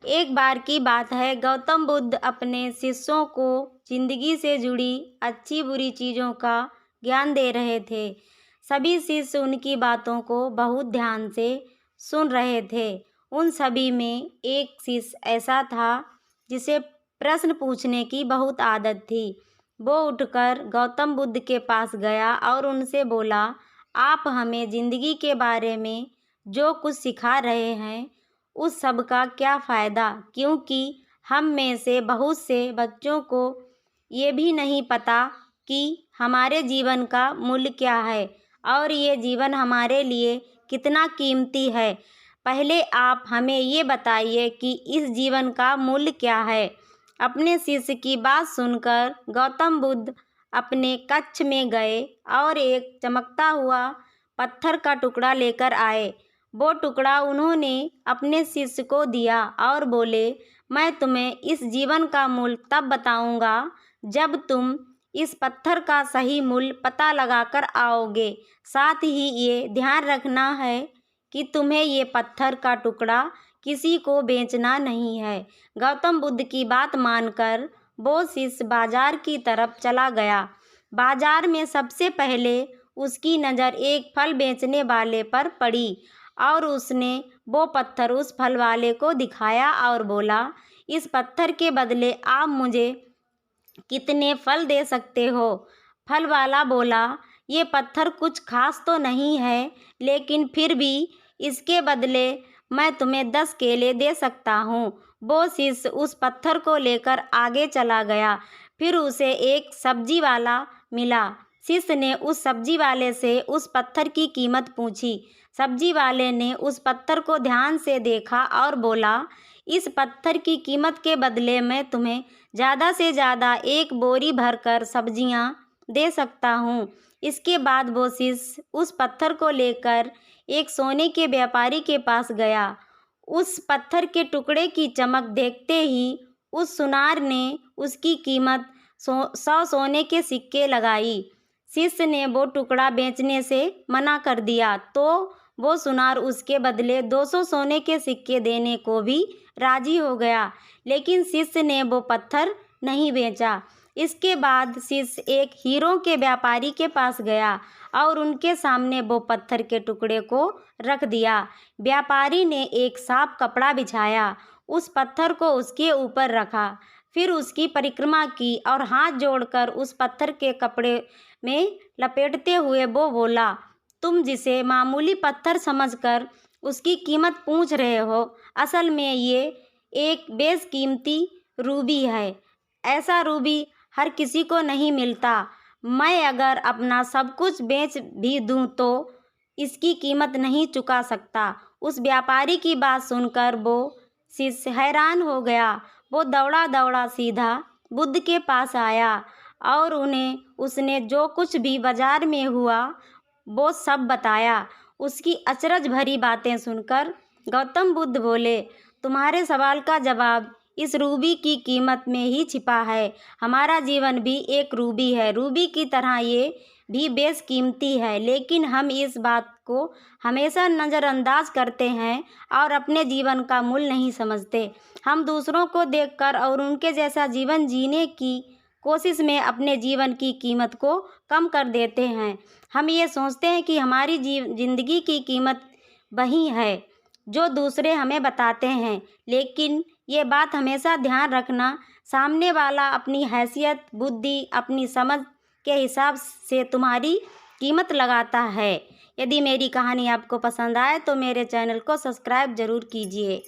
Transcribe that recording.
एक बार की बात है, गौतम बुद्ध अपने शिष्यों को जिंदगी से जुड़ी अच्छी बुरी चीज़ों का ज्ञान दे रहे थे। सभी शिष्य उनकी बातों को बहुत ध्यान से सुन रहे थे। उन सभी में एक शिष्य ऐसा था जिसे प्रश्न पूछने की बहुत आदत थी। वो उठकर गौतम बुद्ध के पास गया और उनसे बोला, आप हमें जिंदगी के बारे में जो कुछ सिखा रहे हैं उस सब का क्या फ़ायदा, क्योंकि हम में से बहुत से बच्चों को ये भी नहीं पता कि हमारे जीवन का मूल्य क्या है और ये जीवन हमारे लिए कितना कीमती है। पहले आप हमें ये बताइए कि इस जीवन का मूल्य क्या है। अपने शिष्य की बात सुनकर गौतम बुद्ध अपने कक्ष में गए और एक चमकता हुआ पत्थर का टुकड़ा लेकर आए। वो टुकड़ा उन्होंने अपने शिष्य को दिया और बोले, मैं तुम्हें इस जीवन का मूल्य तब बताऊंगा जब तुम इस पत्थर का सही मूल्य पता लगाकर आओगे। साथ ही ये ध्यान रखना है कि तुम्हें ये पत्थर का टुकड़ा किसी को बेचना नहीं है। गौतम बुद्ध की बात मानकर वो शिष्य बाजार की तरफ चला गया। बाजार में सबसे पहले उसकी नज़र एक फल बेचने वाले पर पड़ी और उसने वो पत्थर उस फल वाले को दिखाया और बोला, इस पत्थर के बदले आप मुझे कितने फल दे सकते हो। फल वाला बोला, ये पत्थर कुछ खास तो नहीं है, लेकिन फिर भी इसके बदले मैं तुम्हें 10 केले दे सकता हूँ। वो शिष्य उस पत्थर को लेकर आगे चला गया। फिर उसे एक सब्जी वाला मिला। शिष्य ने उस सब्जी वाले से उस पत्थर की कीमत पूछी। सब्जी वाले ने उस पत्थर को ध्यान से देखा और बोला, इस पत्थर की कीमत के बदले मैं तुम्हें ज़्यादा से ज़्यादा एक बोरी भरकर सब्जियां दे सकता हूँ। इसके बाद वो शिष्य उस पत्थर को लेकर एक सोने के व्यापारी के पास गया। उस पत्थर के टुकड़े की चमक देखते ही उस सुनार ने उसकी कीमत 100 सोने के सिक्के लगाई। शिष्य ने वो टुकड़ा बेचने से मना कर दिया तो वो सुनार उसके बदले 200 सोने के सिक्के देने को भी राजी हो गया, लेकिन शिष्य ने वो पत्थर नहीं बेचा। इसके बाद शिष्य एक हीरों के व्यापारी के पास गया और उनके सामने वो पत्थर के टुकड़े को रख दिया। व्यापारी ने एक साफ कपड़ा बिछाया, उस पत्थर को उसके ऊपर रखा, फिर उसकी परिक्रमा की और हाथ जोड़कर उस पत्थर के कपड़े में लपेटते हुए वो बोला, तुम जिसे मामूली पत्थर समझकर उसकी कीमत पूछ रहे हो, असल में ये एक बेशकीमती रूबी है। ऐसा रूबी हर किसी को नहीं मिलता। मैं अगर अपना सब कुछ बेच भी दूं तो इसकी कीमत नहीं चुका सकता। उस व्यापारी की बात सुनकर वो शिष्य हैरान हो गया। वो दौड़ा दौड़ा सीधा बुद्ध के पास आया और उन्हें उसने जो कुछ भी बाजार में हुआ वो सब बताया। उसकी अचरज भरी बातें सुनकर गौतम बुद्ध बोले, तुम्हारे सवाल का जवाब इस रूबी की कीमत में ही छिपा है। हमारा जीवन भी एक रूबी है। रूबी की तरह ये भी बेशकीमती है, लेकिन हम इस बात को हमेशा नज़रअंदाज करते हैं और अपने जीवन का मूल्य नहीं समझते। हम दूसरों को देखकर और उनके जैसा जीवन जीने की कोशिश में अपने जीवन की कीमत को कम कर देते हैं। हम ये सोचते हैं कि हमारी जिंदगी की कीमत वही है जो दूसरे हमें बताते हैं, लेकिन ये बात हमेशा ध्यान रखना, सामने वाला अपनी हैसियत, बुद्धि, अपनी समझ के हिसाब से तुम्हारी कीमत लगाता है। यदि मेरी कहानी आपको पसंद आए तो मेरे चैनल को सब्सक्राइब ज़रूर कीजिए।